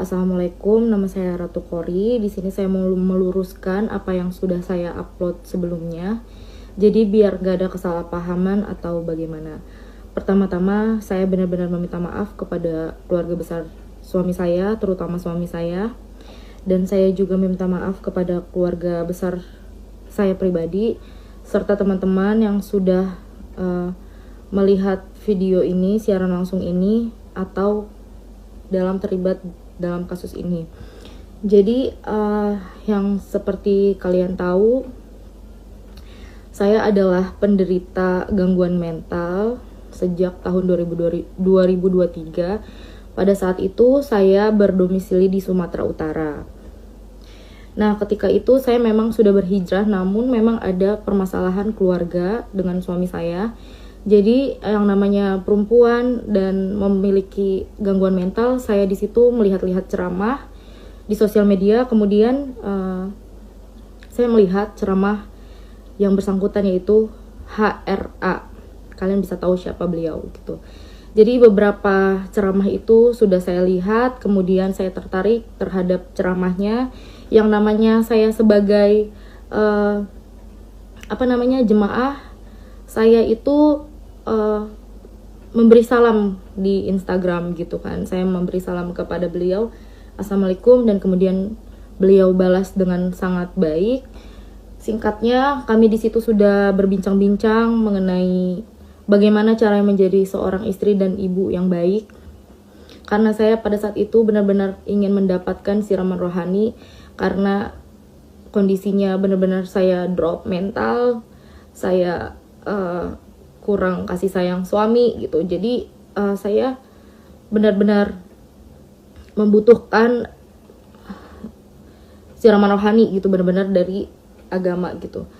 Assalamualaikum, nama saya Ratu Kori. Di sini saya mau meluruskan apa yang sudah saya upload sebelumnya. Jadi biar gak ada kesalahpahaman atau bagaimana. Pertama-tama saya benar-benar meminta maaf kepada keluarga besar suami saya, terutama suami saya. Dan saya juga meminta maaf kepada keluarga besar saya pribadi, serta teman-teman yang sudah melihat video ini, siaran langsung ini, atau terlibat dalam kasus ini. Jadi yang seperti kalian tahu, saya adalah penderita gangguan mental sejak tahun 2023. Pada saat itu saya berdomisili di Sumatera Utara. Nah, ketika itu saya memang sudah berhijrah, namun memang ada permasalahan keluarga dengan suami saya. Jadi yang namanya perempuan dan memiliki gangguan mental, saya di situ melihat-lihat ceramah di sosial media. Kemudian saya melihat ceramah yang bersangkutan, yaitu HRA. Kalian bisa tahu siapa beliau gitu. Jadi beberapa ceramah itu sudah saya lihat, kemudian saya tertarik terhadap ceramahnya. Yang namanya saya sebagai jemaah, saya itu memberi salam di Instagram gitu kan. Saya memberi salam kepada beliau, Assalamualaikum, dan kemudian beliau balas dengan sangat baik. Singkatnya, kami di situ sudah berbincang-bincang mengenai bagaimana cara menjadi seorang istri dan ibu yang baik. Karena saya pada saat itu benar-benar ingin mendapatkan siraman rohani, karena kondisinya benar-benar saya drop mental, saya kurang kasih sayang suami gitu. Jadi saya benar-benar membutuhkan siraman rohani gitu, benar-benar dari agama gitu.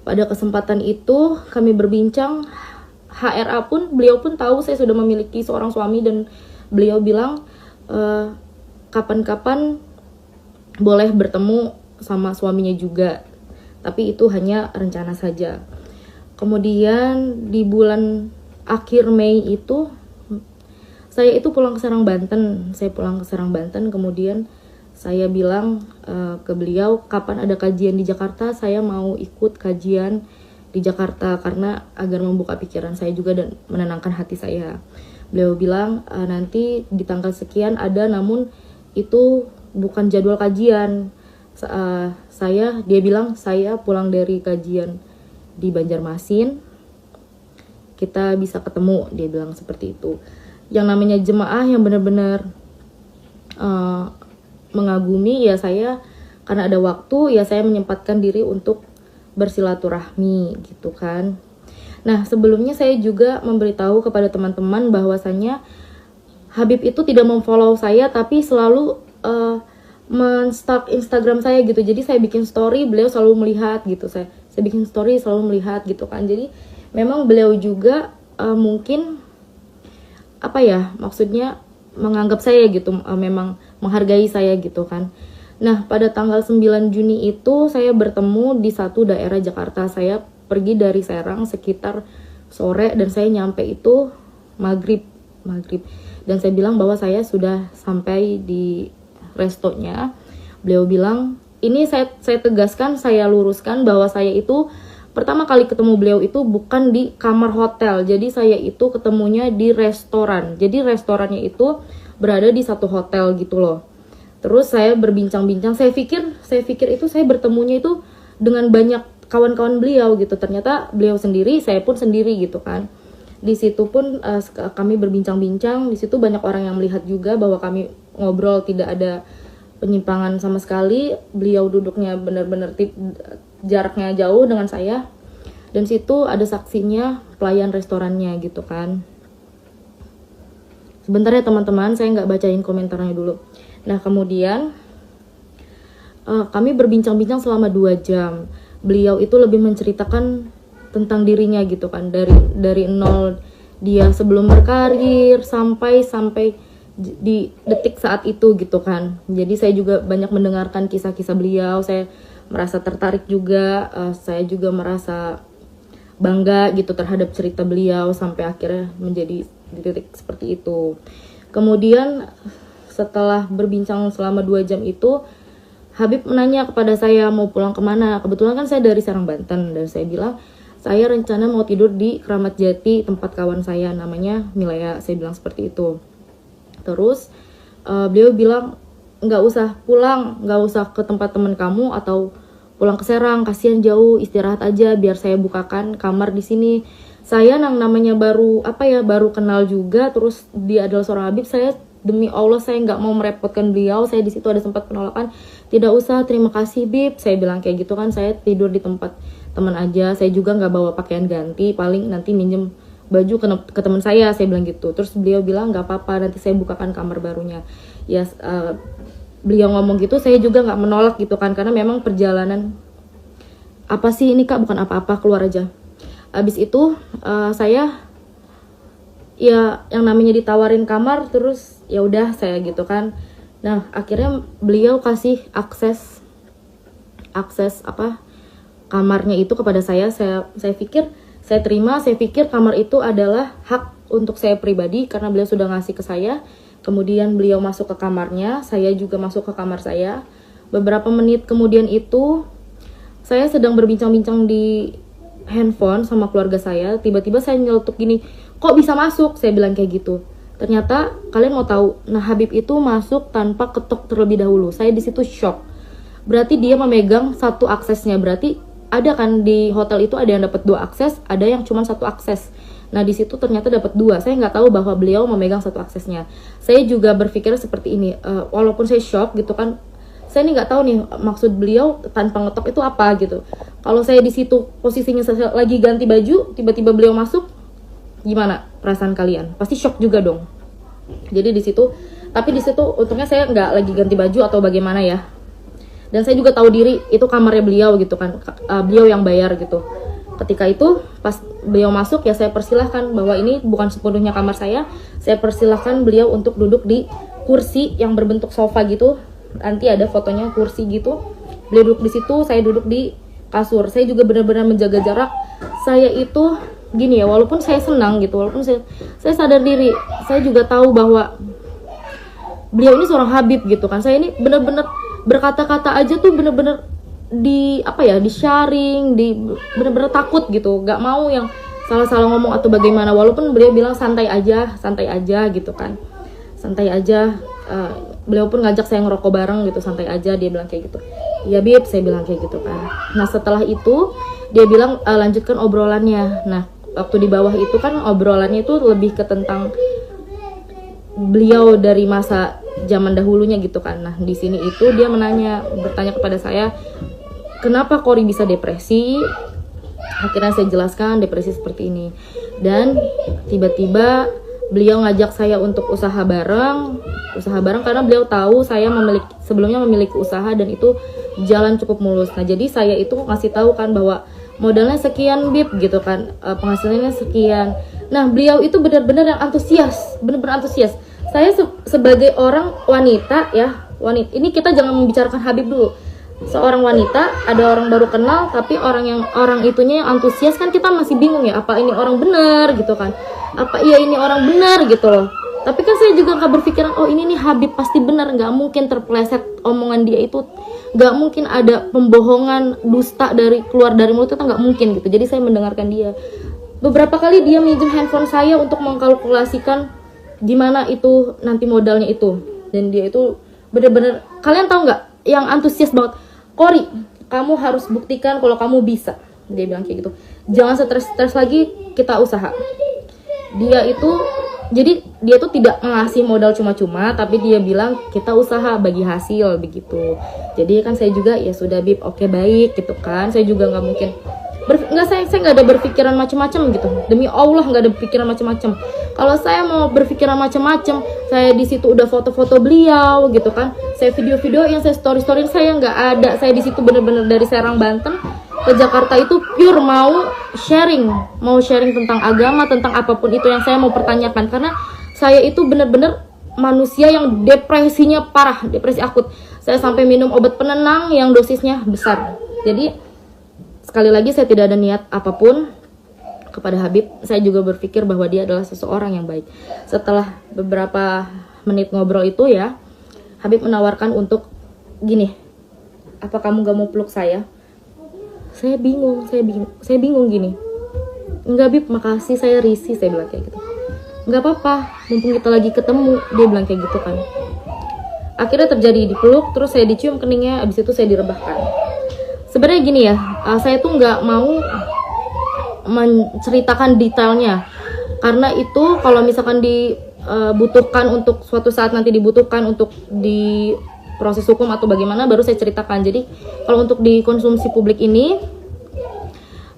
Pada kesempatan itu kami berbincang, HRA pun, beliau pun tahu saya sudah memiliki seorang suami, dan beliau bilang kapan-kapan boleh bertemu sama suaminya juga, tapi itu hanya rencana saja. Kemudian di bulan akhir Mei itu saya itu pulang ke Serang, Banten. Kemudian saya bilang ke beliau, kapan ada kajian di Jakarta, saya mau ikut kajian di Jakarta karena agar membuka pikiran saya juga dan menenangkan hati saya. Beliau bilang nanti di tanggal sekian ada, namun itu bukan jadwal kajian. Dia bilang saya pulang dari kajian di Banjarmasin, kita bisa ketemu, dia bilang seperti itu. Yang namanya jemaah yang benar-benar mengagumi, ya saya karena ada waktu, ya saya menyempatkan diri untuk bersilaturahmi gitu kan. Nah, sebelumnya saya juga memberitahu kepada teman-teman bahwasannya Habib itu tidak memfollow saya, tapi selalu men-stalk Instagram saya gitu. Jadi saya bikin story, beliau selalu melihat gitu. Saya bikin story, selalu melihat gitu kan. Jadi memang beliau juga mungkin maksudnya menganggap saya gitu, memang menghargai saya gitu kan. Nah, pada tanggal 9 Juni itu saya bertemu di satu daerah Jakarta. Saya pergi dari Serang sekitar sore dan saya nyampe itu maghrib. Dan saya bilang bahwa saya sudah sampai di restonya. Beliau bilang, ini saya tegaskan, saya luruskan bahwa saya itu pertama kali ketemu beliau itu bukan di kamar hotel. Jadi saya itu ketemunya di restoran. Jadi restorannya itu berada di satu hotel gitu loh. Terus saya berbincang-bincang, saya pikir itu saya bertemunya itu dengan banyak kawan-kawan beliau gitu. Ternyata beliau sendiri, saya pun sendiri gitu kan. Di situ pun kami berbincang-bincang, di situ banyak orang yang melihat juga bahwa kami ngobrol tidak ada penyimpangan sama sekali. Beliau duduknya benar-benar jaraknya jauh dengan saya. Dan situ ada saksinya, pelayan restorannya gitu kan. Sebentar ya teman-teman, saya nggak bacain komentarnya dulu. Nah, kemudian kami berbincang-bincang selama 2 jam. Beliau itu lebih menceritakan tentang dirinya gitu kan, dari nol dia sebelum berkarir sampai di detik saat itu gitu kan. Jadi saya juga banyak mendengarkan kisah-kisah beliau. Saya merasa tertarik juga, saya juga merasa bangga gitu terhadap cerita beliau sampai akhirnya menjadi di titik seperti itu. Kemudian setelah berbincang selama 2 jam itu, Habib menanya kepada saya mau pulang kemana. Kebetulan kan saya dari Serang, Banten, dan saya bilang saya rencana mau tidur di Keramat Jati tempat kawan saya namanya Milea. Saya bilang seperti itu. Terus beliau bilang nggak usah pulang, nggak usah ke tempat teman kamu atau pulang ke Serang, kasihan jauh, istirahat aja biar saya bukakan kamar di sini. Saya namanya baru baru kenal juga, terus dia adalah seorang Habib. Saya demi Allah saya nggak mau merepotkan beliau. Saya di situ ada sempat penolakan, tidak usah, terima kasih Bib, saya bilang kayak gitu kan. Saya tidur di tempat teman aja, saya juga nggak bawa pakaian ganti, paling nanti minjem baju ke teman saya bilang gitu. Terus beliau bilang nggak apa-apa, nanti saya bukakan kamar barunya. Ya beliau ngomong gitu, saya juga nggak menolak gitu kan, karena memang perjalanan apa sih ini Kak, bukan apa-apa, keluar aja. Abis itu saya ya yang namanya ditawarin kamar, terus ya udah saya gitu kan. Nah akhirnya beliau kasih akses kamarnya itu kepada saya pikir saya terima. Saya pikir kamar itu adalah hak untuk saya pribadi karena beliau sudah ngasih ke saya. Kemudian beliau masuk ke kamarnya, saya juga masuk ke kamar saya. Beberapa menit kemudian itu saya sedang berbincang-bincang di handphone sama keluarga saya, tiba-tiba saya nyeletuk gini, kok bisa masuk? Saya bilang kayak gitu. Ternyata kalian mau tahu, nah Habib itu masuk tanpa ketok terlebih dahulu. Saya di situ shock. Berarti dia memegang satu aksesnya. Berarti ada kan di hotel itu ada yang dapat 2 akses, ada yang cuma 1 akses. Nah di situ ternyata dapat 2. Saya nggak tahu bahwa beliau memegang 1 aksesnya. Saya juga berpikir seperti ini. Walaupun saya shock gitu kan, saya ini nggak tahu nih maksud beliau tanpa ngetok itu apa gitu. Kalau saya di situ posisinya saya lagi ganti baju, tiba-tiba beliau masuk, gimana perasaan kalian? Pasti shock juga dong. Jadi di situ, tapi di situ untungnya saya nggak lagi ganti baju atau bagaimana ya. Dan saya juga tahu diri itu kamarnya beliau gitu kan, beliau yang bayar gitu. Ketika itu pas beliau masuk ya saya persilahkan bahwa ini bukan sepenuhnya kamar saya persilahkan beliau untuk duduk di kursi yang berbentuk sofa gitu. Nanti ada fotonya kursi gitu. Beliau duduk di situ, saya duduk di kasur. Saya juga benar-benar menjaga jarak. Saya itu gini ya, walaupun saya senang gitu, walaupun saya sadar diri, saya juga tahu bahwa beliau ini seorang Habib gitu kan. Saya ini benar-benar berkata-kata aja tuh benar-benar di sharing, benar-benar takut gitu, nggak mau yang salah-salah ngomong atau bagaimana. Walaupun beliau bilang santai aja gitu kan, santai aja. Beliau pun ngajak saya ngerokok bareng gitu, santai aja, dia bilang kayak gitu. Ya Bib, saya bilang kayak gitu kan. Nah setelah itu dia bilang lanjutkan obrolannya. Nah waktu di bawah itu kan obrolannya itu lebih ke tentang beliau dari masa zaman dahulunya gitu kan. Nah di sini itu dia bertanya kepada saya, kenapa Kori bisa depresi? Akhirnya saya jelaskan depresi seperti ini. Dan tiba-tiba beliau ngajak saya untuk usaha bareng karena beliau tahu saya sebelumnya memiliki usaha dan itu jalan cukup mulus. Nah jadi saya itu ngasih tahu kan bahwa modalnya sekian Bib gitu kan, penghasilannya sekian. Nah beliau itu benar-benar yang antusias, benar-benar antusias. Saya sebagai orang wanita ya, ini kita jangan membicarakan Habib dulu. Seorang wanita, ada orang baru kenal, tapi orang itunya yang antusias kan, kita masih bingung ya, apa ini orang benar gitu kan, apa iya ini orang benar gitu loh. Tapi kan saya juga nggak berpikiran, oh ini nih Habib pasti benar, nggak mungkin terpeleset omongan dia itu, nggak mungkin ada pembohongan dusta keluar dari mulut, itu nggak mungkin gitu. Jadi saya mendengarkan dia. Beberapa kali dia minjem handphone saya untuk mengkalkulasikan gimana itu nanti modalnya itu, dan dia itu benar-benar, kalian tahu nggak, yang antusias banget. Kori, kamu harus buktikan kalau kamu bisa, dia bilang kayak gitu. Jangan stres lagi, kita usaha. Jadi dia tuh tidak ngasih modal cuma-cuma, tapi dia bilang kita usaha bagi hasil begitu. Jadi kan saya juga ya sudah Bib, oke baik gitu kan. Saya juga nggak mungkin saya nggak ada berpikiran macam-macam gitu. Demi Allah nggak ada berpikiran macam-macam. Kalau saya mau berpikiran macam-macam, saya di situ udah foto-foto beliau gitu kan. Saya video-video yang saya story-story, saya nggak ada. Saya di situ bener-bener dari Serang Banten ke Jakarta itu pure mau sharing tentang agama, tentang apapun itu yang saya mau pertanyakan, karena saya itu bener-bener manusia yang depresinya parah, depresi akut. Saya sampai minum obat penenang yang dosisnya besar. Jadi sekali lagi saya tidak ada niat apapun kepada Habib. Saya juga berpikir bahwa dia adalah seseorang yang baik. Setelah beberapa menit ngobrol itu ya, Habib menawarkan untuk gini, apa kamu gak mau peluk saya? Saya bingung gini. Enggak Bib, makasih, saya risih, saya bilang kayak gitu. Enggak apa-apa, mumpung kita lagi ketemu, dia bilang kayak gitu kan. Akhirnya terjadi dipeluk, terus saya dicium keningnya, abis itu saya direbahkan. Sebenarnya gini ya, saya tuh nggak mau menceritakan detailnya, karena itu kalau misalkan dibutuhkan untuk suatu saat nanti dibutuhkan untuk di proses hukum atau bagaimana baru saya ceritakan. Jadi kalau untuk dikonsumsi publik ini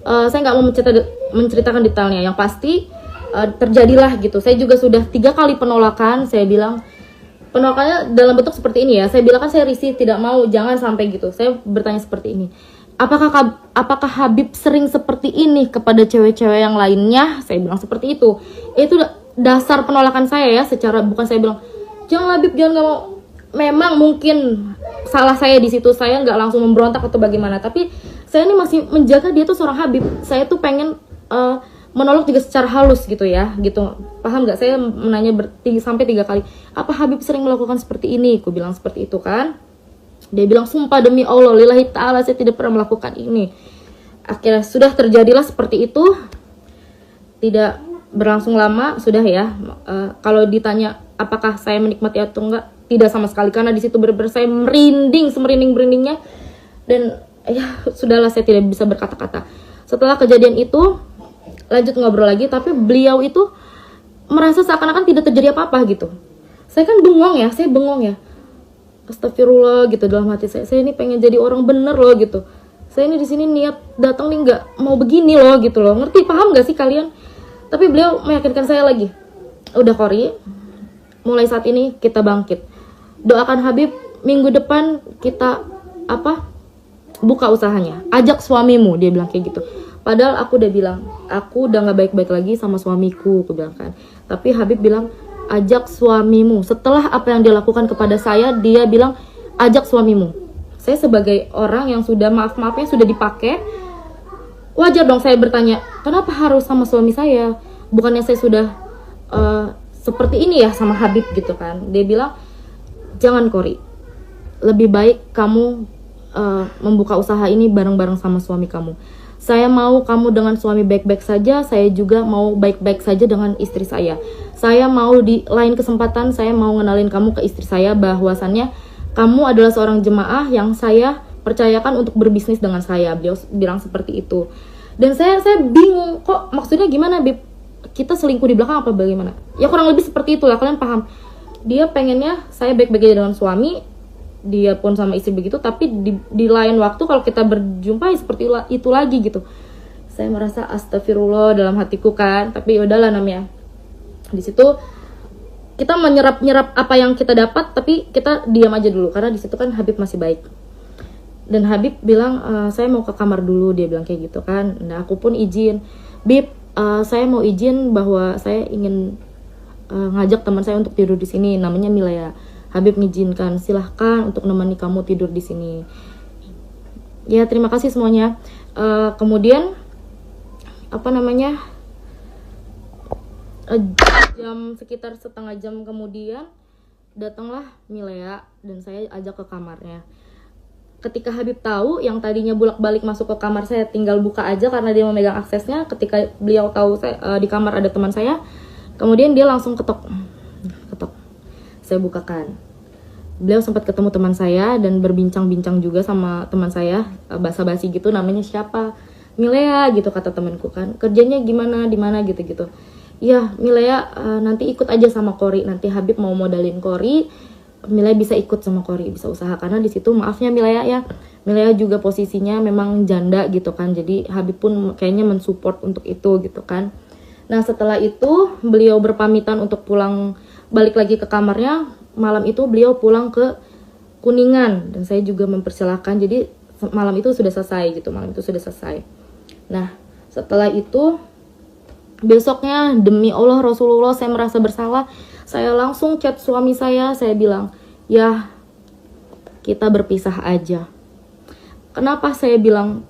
saya nggak mau menceritakan detailnya. Yang pasti terjadilah gitu. Saya juga sudah 3 kali penolakan. Saya bilang penolakannya dalam bentuk seperti ini ya. Saya bilang kan saya risih, tidak mau, jangan sampai gitu. Saya bertanya seperti ini. Apakah Habib sering seperti ini kepada cewek-cewek yang lainnya? Saya bilang seperti itu. Itu dasar penolakan saya ya. Secara bukan saya bilang jangan Habib, jangan, nggak mau. Memang mungkin salah saya di situ, saya nggak langsung memberontak atau bagaimana, tapi saya ini masih menjaga dia tuh seorang Habib. Saya tuh pengen menolak juga secara halus gitu ya, gitu. Paham nggak? Saya menanya sampai 3 kali. Apa Habib sering melakukan seperti ini? Aku bilang seperti itu kan. Dia bilang sumpah demi Allah, lillahi ta'ala, saya tidak pernah melakukan ini. Akhirnya sudah terjadilah seperti itu. Tidak berlangsung lama, sudah ya. Kalau ditanya apakah saya menikmati atau enggak, tidak sama sekali, karena di situ benar-benar saya merinding, semerinding-merindingnya, dan ya sudahlah, saya tidak bisa berkata-kata. Setelah kejadian itu lanjut ngobrol lagi, tapi beliau itu merasa seakan-akan tidak terjadi apa-apa gitu. Saya kan bengong ya, astagfirullah gitu dalam hati saya ini pengen jadi orang bener loh gitu. Saya ini di sini niat datang nih nggak mau begini loh gitu loh, ngerti, paham nggak sih kalian? Tapi beliau meyakinkan saya lagi, udah Kori, mulai saat ini kita bangkit. Doakan Habib, minggu depan kita buka usahanya, ajak suamimu, dia bilang kayak gitu. Padahal aku udah bilang, aku udah gak baik-baik lagi sama suamiku, aku bilang kan. Tapi Habib bilang, ajak suamimu. Setelah apa yang dia lakukan kepada saya, dia bilang, ajak suamimu. Saya sebagai orang yang sudah maaf-maafnya sudah dipakai, wajar dong saya bertanya, kenapa harus sama suami saya? Bukannya saya sudah seperti ini ya sama Habib gitu kan. Dia bilang, jangan Kori, lebih baik kamu membuka usaha ini bareng-bareng sama suami kamu. Saya mau kamu dengan suami baik-baik saja, saya juga mau baik-baik saja dengan istri saya. Saya mau di lain kesempatan, saya mau ngenalin kamu ke istri saya, bahwasannya kamu adalah seorang jemaah yang saya percayakan untuk berbisnis dengan saya. Beliau bilang seperti itu. Dan saya bingung, kok maksudnya gimana Bib? Kita selingkuh di belakang apa bagaimana? Ya kurang lebih seperti itulah, kalian paham. Dia pengennya saya baik-baik aja dengan suami, dia pun sama istri begitu, tapi di lain waktu kalau kita berjumpa ya seperti itu lagi gitu. Saya merasa astagfirullah dalam hatiku kan, tapi udahlah namanya. Di situ kita menyerap apa yang kita dapat, tapi kita diam aja dulu karena di situ kan Habib masih baik. Dan Habib bilang, saya mau ke kamar dulu, dia bilang kayak gitu kan. Nah aku pun izin, Bib, saya mau izin bahwa saya ingin ngajak teman saya untuk tidur di sini, namanya Milea. Habib mengizinkan, silahkan untuk menemani kamu tidur di sini. Ya terima kasih semuanya. Kemudian sekitar setengah jam kemudian datanglah Milea dan saya ajak ke kamarnya. Ketika Habib tahu yang tadinya bolak-balik masuk ke kamar saya tinggal buka aja karena dia memegang aksesnya, ketika beliau tahu saya di kamar ada teman saya, kemudian dia langsung ketok. Saya bukakan. Beliau sempat ketemu teman saya dan berbincang-bincang juga sama teman saya, basa-basi gitu, namanya siapa? Milea gitu kata temanku kan. Kerjanya gimana, di mana gitu-gitu. Ya, Milea nanti ikut aja sama Kori. Nanti Habib mau modalin Kori, Milea bisa ikut sama Kori, bisa usaha, karena di situ maafnya Milea ya. Milea juga posisinya memang janda gitu kan. Jadi Habib pun kayaknya mensupport untuk itu gitu kan. Nah, setelah itu beliau berpamitan untuk pulang balik lagi ke kamarnya. Malam itu beliau pulang ke Kuningan dan saya juga mempersilahkan. Jadi malam itu sudah selesai gitu, Nah setelah itu besoknya demi Allah Rasulullah saya merasa bersalah. Saya langsung chat suami saya bilang, ya kita berpisah aja. Kenapa saya bilang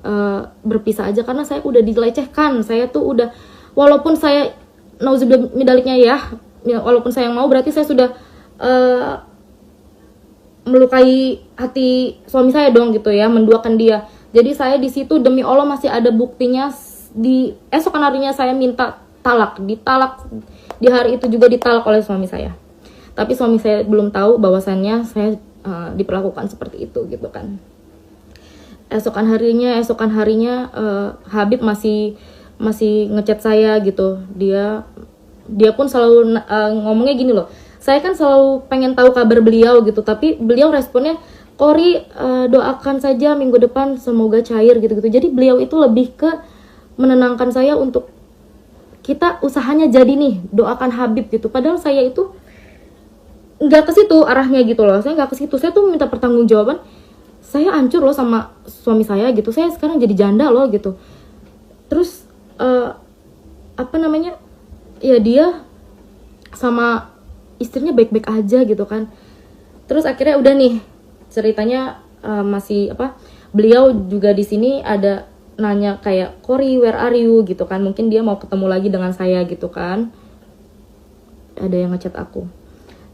berpisah aja? Karena saya udah dilecehkan. Saya tuh udah, walaupun saya nauzubillah min daliknya ya, walaupun saya yang mau, berarti saya sudah melukai hati suami saya dong gitu ya, menduakan dia. Jadi saya di situ demi Allah masih ada buktinya. Di esokan harinya saya minta ditalak di hari itu juga ditalak oleh suami saya. Tapi suami saya belum tahu bahwasannya saya diperlakukan seperti itu gitu kan. Esokan harinya Habib masih ngechat saya gitu. Dia pun selalu ngomongnya gini loh. Saya kan selalu pengen tahu kabar beliau gitu, tapi beliau responnya, Kori doakan saja minggu depan semoga cair gitu-gitu. Jadi beliau itu lebih ke menenangkan saya untuk kita usahanya jadi nih, doakan Habib gitu. Padahal saya itu nggak ke situ arahnya gitu loh. Saya nggak ke situ. Saya tuh minta pertanggungjawaban. Saya hancur loh sama suami saya gitu. Saya sekarang jadi janda loh gitu. Terus ya dia sama istrinya baik-baik aja gitu kan. Terus akhirnya udah nih ceritanya beliau juga di sini ada nanya kayak, Kori where are you gitu kan. Mungkin dia mau ketemu lagi dengan saya gitu kan. Ada yang ngechat aku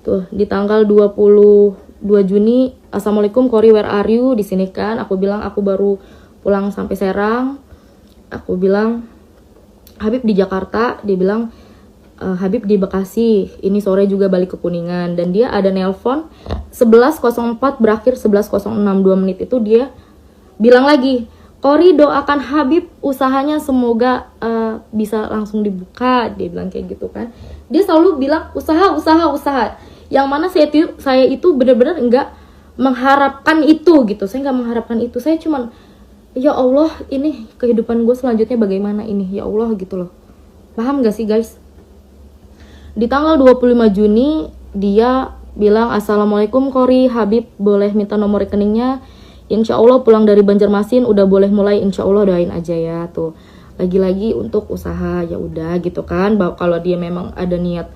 tuh di tanggal 22 Juni, Assalamualaikum Kori where are you, di sini kan. Aku bilang aku baru pulang sampai Serang. Aku bilang Habib di Jakarta. Dia bilang Habib di Bekasi, ini sore juga balik ke Kuningan. Dan dia ada nelpon 11.04 berakhir 11.06, 2 menit itu dia bilang lagi, Kori doakan Habib usahanya semoga bisa langsung dibuka. Dia bilang kayak gitu kan. Dia selalu bilang usaha. Yang mana saya itu benar-benar enggak mengharapkan itu gitu. Saya enggak mengharapkan itu. Saya cuman, ya Allah, ini kehidupan gue selanjutnya bagaimana ini, ya Allah gitu loh. Paham gak sih guys? Di tanggal 25 Juni dia bilang, Assalamualaikum Kori, Habib boleh minta nomor rekeningnya. Insya Allah pulang dari Banjarmasin udah boleh mulai, insya Allah doain aja ya. Tuh lagi-lagi untuk usaha, ya udah gitu kan. Kalau dia memang ada niat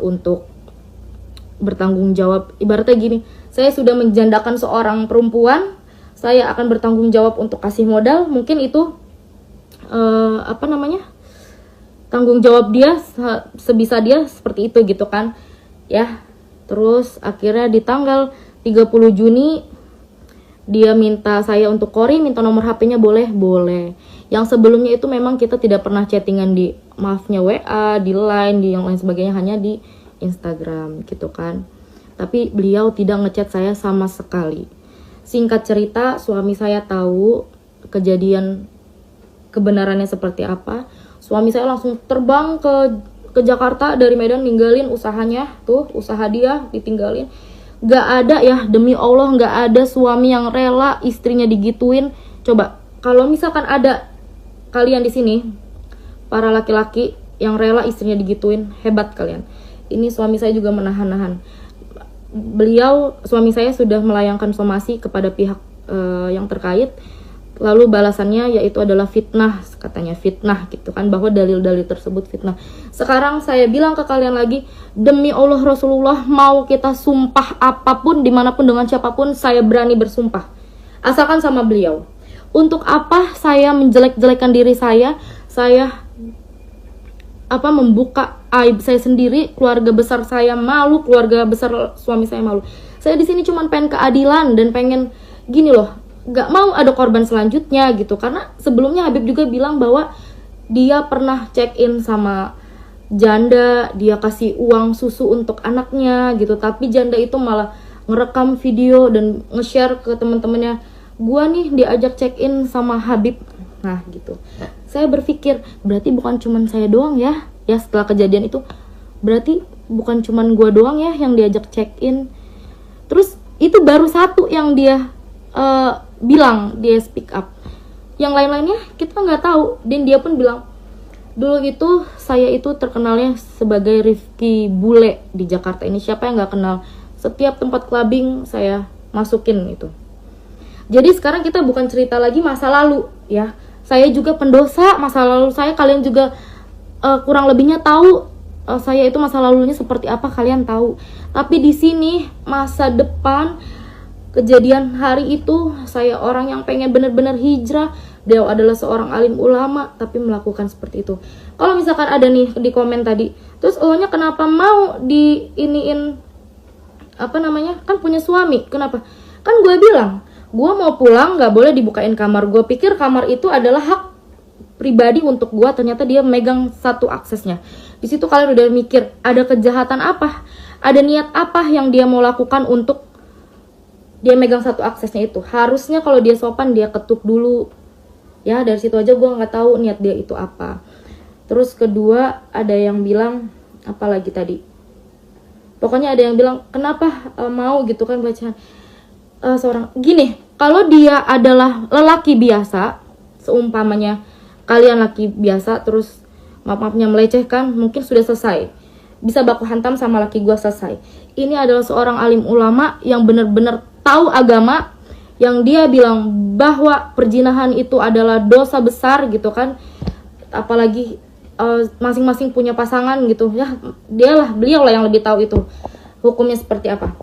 untuk bertanggung jawab, ibaratnya gini, saya sudah menjandakan seorang perempuan, saya akan bertanggung jawab untuk kasih modal. Mungkin itu tanggung jawab dia, sebisa dia seperti itu gitu kan ya. Terus akhirnya di tanggal 30 Juni dia minta saya untuk, Kori minta nomor HP-nya boleh. Yang sebelumnya itu memang kita tidak pernah chattingan di, maafnya WA, di Line, di yang lain sebagainya, hanya di Instagram gitu kan. Tapi beliau tidak ngechat saya sama sekali. Singkat cerita, suami saya tahu kejadian kebenarannya seperti apa. Suami saya langsung terbang ke Jakarta dari Medan, ninggalin usahanya. Tuh usaha dia ditinggalin. Gak ada ya, demi Allah gak ada suami yang rela istrinya digituin. Coba kalau misalkan ada kalian di sini, para laki-laki yang rela istrinya digituin, hebat kalian. Ini suami saya juga menahan-nahan. Suami saya sudah melayangkan somasi kepada pihak yang terkait. Lalu balasannya yaitu adalah fitnah, katanya fitnah gitu kan, bahwa dalil-dalil tersebut fitnah. Sekarang saya bilang ke kalian lagi, demi Allah Rasulullah, mau kita sumpah apapun, dimanapun, dengan siapapun, saya berani bersumpah. Asalkan sama beliau. Untuk apa saya menjelek-jelekan diri saya membuka aib saya sendiri, keluarga besar saya malu, keluarga besar suami saya malu. Saya di sini cuma pengen keadilan dan pengen gini loh, gak mau ada korban selanjutnya gitu. Karena sebelumnya Habib juga bilang bahwa dia pernah check in sama janda, dia kasih uang susu untuk anaknya gitu, tapi janda itu malah ngerekam video dan nge-share ke teman-temannya, gua nih diajak check in sama Habib. Nah gitu, saya berpikir berarti bukan cuman saya doang ya setelah kejadian itu, berarti bukan cuman gua doang ya yang diajak check in. Terus itu baru satu yang dia bilang, dia speak up. Yang lain-lainnya kita nggak tahu. Dan dia pun bilang, dulu itu saya itu terkenalnya sebagai Rifki Bule di Jakarta ini. Siapa yang nggak kenal? Setiap tempat clubbing saya masukin itu. Jadi sekarang kita bukan cerita lagi masa lalu ya. Saya juga pendosa masa lalu saya. Kalian juga kurang lebihnya tahu saya itu masa lalunya seperti apa, kalian tahu. Tapi di sini masa depan, kejadian hari itu, saya orang yang pengen benar-benar hijrah. Beliau adalah seorang alim ulama tapi melakukan seperti itu. Kalau misalkan ada nih di komen tadi, terus ohnya kenapa mau kan punya suami. Kenapa? Kan gue bilang gue mau pulang nggak boleh dibukain kamar. Gue pikir kamar itu adalah hak pribadi untuk gue, ternyata dia megang satu aksesnya. Di situ kalian udah mikir ada kejahatan apa, ada niat apa yang dia mau lakukan untuk dia megang satu aksesnya itu. Harusnya kalau dia sopan dia ketuk dulu. Ya dari situ aja gue nggak tahu niat dia itu apa. Terus kedua ada yang bilang apa lagi tadi? Pokoknya ada yang bilang kenapa mau gitu kan pelecehan. Seorang gini, kalau dia adalah lelaki biasa, seumpamanya kalian laki biasa terus maaf-maafnya melecehkan, mungkin sudah selesai, bisa baku hantam sama laki gue selesai. Ini adalah seorang alim ulama yang benar-benar tahu agama, yang dia bilang bahwa perzinahan itu adalah dosa besar gitu kan, apalagi masing-masing punya pasangan gitu ya, beliau lah yang lebih tahu itu hukumnya seperti apa.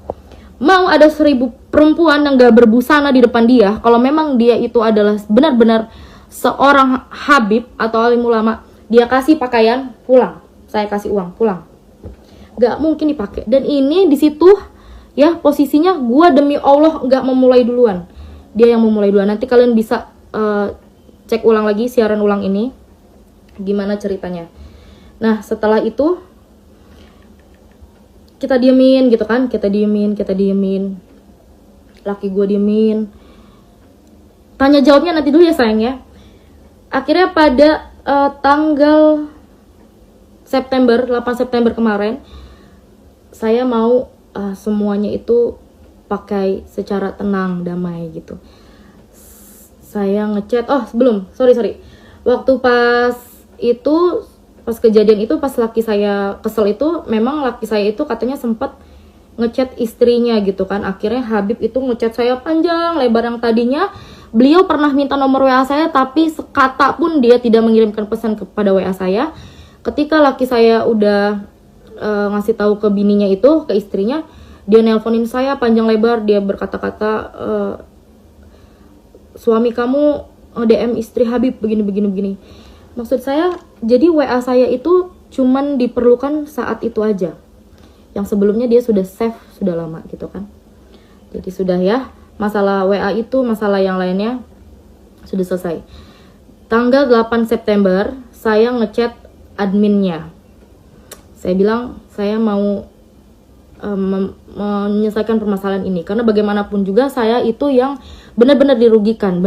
Mau ada 1000 perempuan yang gak berbusana di depan dia, kalau memang dia itu adalah benar-benar seorang habib atau alim ulama, dia kasih pakaian, pulang, saya kasih uang, pulang. Gak mungkin dipakai. Dan ini di situ ya posisinya gue demi Allah gak memulai duluan, dia yang memulai duluan. Nanti kalian bisa cek ulang lagi siaran ulang ini gimana ceritanya. Nah setelah itu kita diemin gitu kan, kita diemin, laki gue diemin, tanya jawabnya nanti dulu ya sayang ya. Akhirnya pada tanggal 8 September kemarin, saya mau semuanya itu pakai secara tenang, damai gitu. Saya ngechat, sorry. Waktu pas kejadian itu, pas laki saya kesel itu, memang laki saya itu katanya sempat ngechat istrinya gitu kan. Akhirnya Habib itu ngechat saya panjang lebar, yang tadinya beliau pernah minta nomor WA saya, tapi sekata pun dia tidak mengirimkan pesan kepada WA saya. Ketika laki saya udah ngasih tahu ke bininya itu, ke istrinya, dia nelponin saya panjang lebar, dia berkata-kata, suami kamu DM istri Habib begini. Maksud saya, jadi WA saya itu cuman diperlukan saat itu aja. Yang sebelumnya dia sudah save, sudah lama gitu kan. Jadi sudah ya, masalah WA itu, masalah yang lainnya sudah selesai. Tanggal 8 September, saya ngechat adminnya. Saya bilang, saya mau menyelesaikan permasalahan ini. Karena bagaimanapun juga saya itu yang benar-benar dirugikan.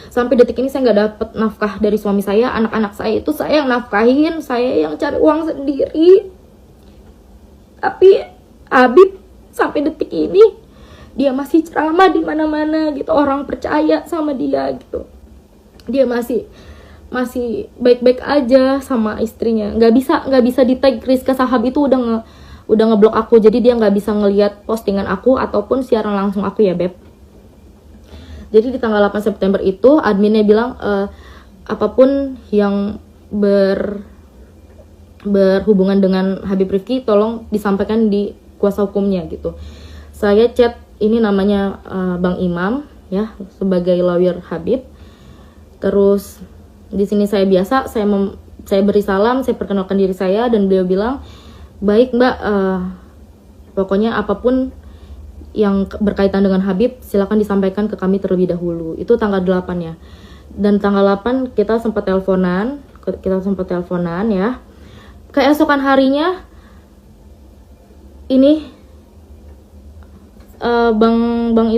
Sampai detik ini saya nggak dapat nafkah dari suami saya. Anak-anak saya itu saya yang nafkahin, saya yang cari uang sendiri. Tapi Habib sampai detik ini dia masih ceramah di mana-mana gitu, orang percaya sama dia gitu. Dia masih baik-baik aja sama istrinya. Nggak bisa di tag Rizka Sahab itu udah ngeblok aku, jadi dia nggak bisa ngelihat postingan aku ataupun siaran langsung aku ya beb. Jadi di tanggal 8 September itu adminnya bilang apapun yang berhubungan dengan Habib Rifki tolong disampaikan di kuasa hukumnya gitu. Saya chat, ini namanya Bang Imam ya, sebagai lawyer Habib. Terus di sini saya biasa, saya beri salam, saya perkenalkan diri saya, dan beliau bilang, baik mbak, pokoknya apapun yang berkaitan dengan Habib silakan disampaikan ke kami terlebih dahulu. Itu tanggal 8 ya. Dan tanggal 8 kita sempat teleponan ya. Keesokan harinya ini Bang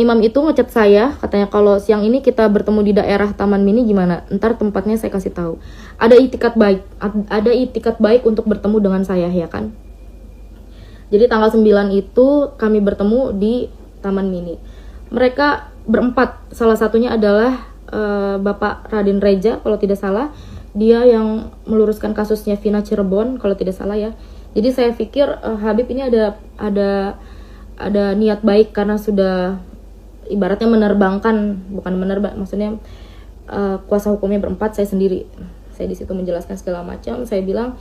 Imam itu ngechat saya, katanya kalau siang ini kita bertemu di daerah Taman Mini gimana? Ntar tempatnya saya kasih tahu. Ada itikat baik untuk bertemu dengan saya ya kan. Jadi tanggal 9 itu kami bertemu di Taman Mini. Mereka berempat, salah satunya adalah Bapak Raden Reja kalau tidak salah. Dia yang meluruskan kasusnya Vina Cirebon kalau tidak salah ya. Jadi saya pikir Habib ini ada niat baik karena sudah ibaratnya maksudnya kuasa hukumnya berempat, saya sendiri. Saya di situ menjelaskan segala macam. Saya bilang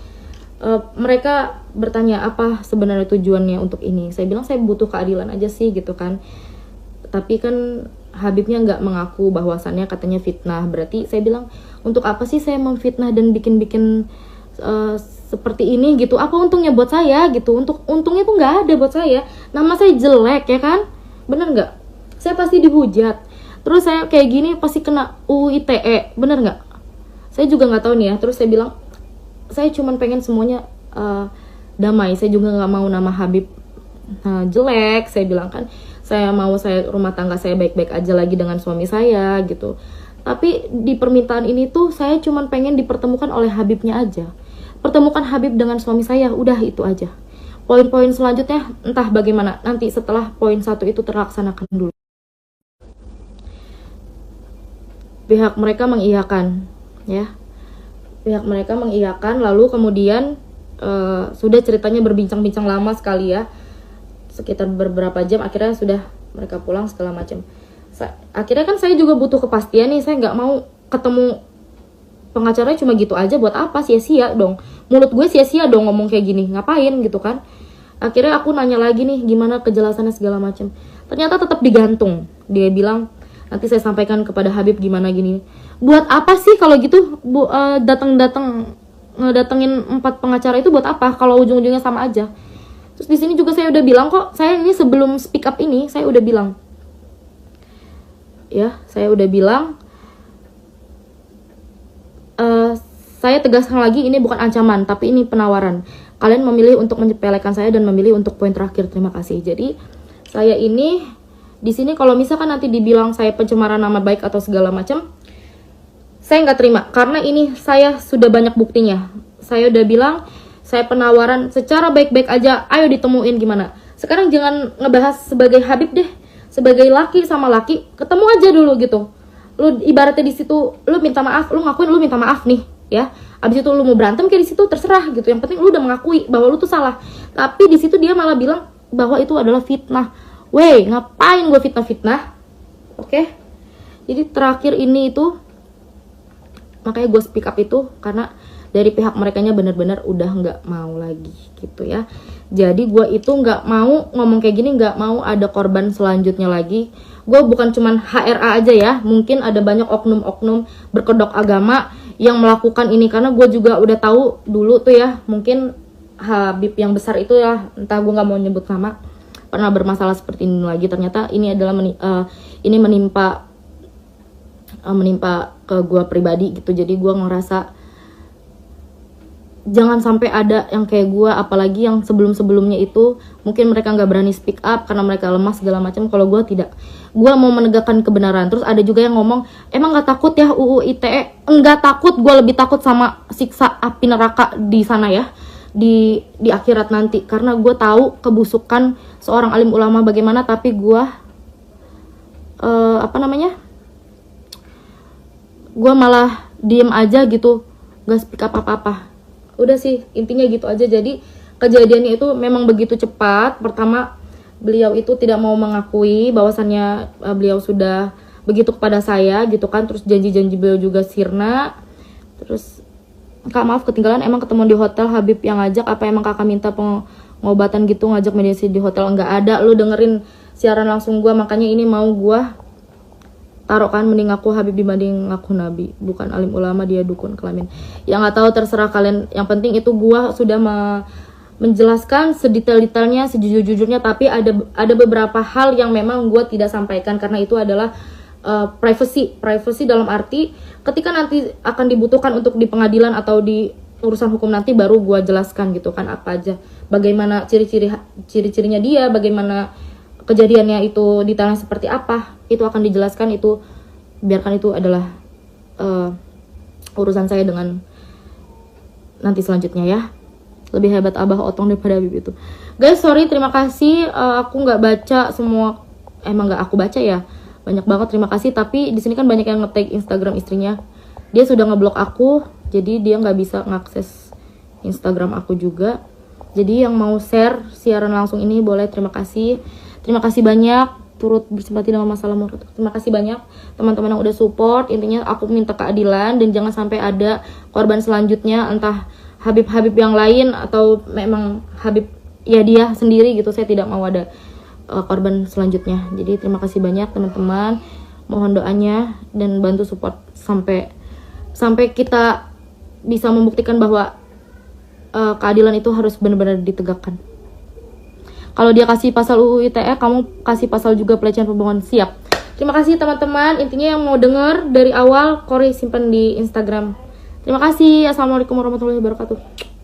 mereka bertanya apa sebenarnya tujuannya untuk ini. Saya bilang saya butuh keadilan aja sih gitu kan. Tapi kan Habibnya nggak mengaku bahwasannya katanya fitnah. Berarti saya bilang untuk apa sih saya memfitnah dan bikin seperti ini gitu, apa untungnya buat saya gitu? Untungnya tuh nggak ada buat saya. Nama saya jelek ya kan, bener nggak? Saya pasti dihujat. Terus saya kayak gini pasti kena UU ITE, bener nggak? Saya juga nggak tahu nih ya. Terus saya bilang, saya cuman pengen semuanya damai. Saya juga nggak mau nama Habib jelek. Saya bilang kan, saya mau rumah tangga saya baik-baik aja lagi dengan suami saya gitu. Tapi di permintaan ini tuh saya cuman pengen dipertemukan oleh Habibnya aja. Pertemukan Habib dengan suami saya, udah itu aja. Poin-poin selanjutnya entah bagaimana nanti setelah poin 1 itu terlaksanakan dulu. Pihak mereka mengiyakan, ya. Pihak mereka mengiyakan, lalu kemudian sudah ceritanya berbincang-bincang lama sekali ya, sekitar beberapa jam. Akhirnya sudah mereka pulang segala macam. Akhirnya kan saya juga butuh kepastian nih, saya nggak mau ketemu pengacaranya cuma gitu aja, buat apa? Sia-sia dong, mulut gue sia-sia dong ngomong kayak gini, ngapain gitu kan. Akhirnya aku nanya lagi nih gimana kejelasannya segala macam, ternyata tetap digantung. Dia bilang nanti saya sampaikan kepada Habib gimana gini. Buat apa sih kalau gitu datengin 4 pengacara itu buat apa kalau ujung-ujungnya sama aja. Terus di sini juga saya udah bilang kok, saya ini sebelum speak up ini saya udah bilang, ya saya udah bilang, saya tegaskan lagi, ini bukan ancaman tapi ini penawaran. Kalian memilih untuk menyepelekan saya dan memilih untuk poin terakhir. Terima kasih. Jadi saya ini di sini kalau misalkan nanti dibilang saya pencemaran nama baik atau segala macam, saya nggak terima karena ini saya sudah banyak buktinya. Saya udah bilang saya penawaran secara baik-baik aja, ayo ditemuin gimana. Sekarang jangan ngebahas sebagai Habib deh, sebagai laki sama laki, ketemu aja dulu gitu. Lu ibaratnya di situ lu minta maaf, lu ngakuin lu minta maaf nih ya. Abis itu lu mau berantem kayak di situ terserah gitu. Yang penting lu udah mengakui bahwa lu tuh salah. Tapi di situ dia malah bilang bahwa itu adalah fitnah. Wey, ngapain gue fitnah-fitnah? Oke. Jadi terakhir ini itu makanya gue speak up itu karena dari pihak merekanya benar-benar udah nggak mau lagi gitu ya. Jadi gue itu nggak mau ngomong kayak gini, nggak mau ada korban selanjutnya lagi. Gue bukan cuman HRA aja ya, mungkin ada banyak oknum-oknum berkedok agama yang melakukan ini, karena gue juga udah tahu dulu tuh ya, mungkin Habib yang besar itu ya, entah gue nggak mau nyebut nama, pernah bermasalah seperti ini lagi. Ternyata ini adalah ini menimpa ke gue pribadi gitu. Jadi gue ngerasa jangan sampai ada yang kayak gue, apalagi yang sebelum-sebelumnya itu mungkin mereka nggak berani speak up karena mereka lemah segala macam. Kalau gue tidak, gue mau menegakkan kebenaran. Terus ada juga yang ngomong, emang nggak takut ya UU ITE? Enggak takut, gue lebih takut sama siksa api neraka di sana ya, di akhirat nanti. Karena gue tahu kebusukan seorang alim ulama bagaimana, tapi gue gue malah diem aja gitu, gak speak up apa-apa. Udah sih, intinya gitu aja. Jadi kejadiannya itu memang begitu cepat. Pertama, beliau itu tidak mau mengakui bahwasannya beliau sudah begitu kepada saya gitu kan. Terus janji-janji beliau juga sirna. Terus, Kak maaf ketinggalan, emang ketemu di hotel Habib yang ngajak? Apa emang kakak minta pengobatan gitu, ngajak mediasi di hotel? Enggak ada, lu dengerin siaran langsung gue. Makanya ini mau gue taruh kan, mending aku Habib dibanding aku Nabi. Bukan alim ulama, dia dukun kelamin. Yang nggak tahu terserah kalian. Yang penting itu gua sudah menjelaskan sedetail-detailnya, sejujur-jujurnya. Tapi ada beberapa hal yang memang gua tidak sampaikan karena itu adalah privacy dalam arti ketika nanti akan dibutuhkan untuk di pengadilan atau di urusan hukum nanti baru gua jelaskan gitu kan, apa aja, bagaimana ciri-cirinya dia, bagaimana kejadiannya itu detailnya seperti apa, itu akan dijelaskan. Itu biarkan, itu adalah urusan saya dengan nanti selanjutnya ya. Lebih hebat Abah Otong daripada Habib itu. Guys, sorry, terima kasih. Aku nggak baca semua, emang nggak aku baca ya, banyak banget. Terima kasih. Tapi di sini kan banyak yang nge-tag Instagram istrinya. Dia sudah ngeblok aku, jadi dia nggak bisa ngakses Instagram aku juga. Jadi yang mau share siaran langsung ini boleh. Terima kasih. Terima kasih banyak turut bersimpati dengan masalah menurut. Terima kasih banyak teman-teman yang udah support. Intinya aku minta keadilan dan jangan sampai ada korban selanjutnya, entah Habib-Habib yang lain atau memang Habib ya dia sendiri gitu. Saya tidak mau ada korban selanjutnya. Jadi terima kasih banyak teman-teman. Mohon doanya dan bantu support sampai kita bisa membuktikan bahwa keadilan itu harus benar-benar ditegakkan. Kalau dia kasih pasal UU ITE, kamu kasih pasal juga pelecehan perbohongan. Siap. Terima kasih teman-teman. Intinya yang mau denger dari awal, Kori simpan di Instagram. Terima kasih. Assalamualaikum warahmatullahi wabarakatuh.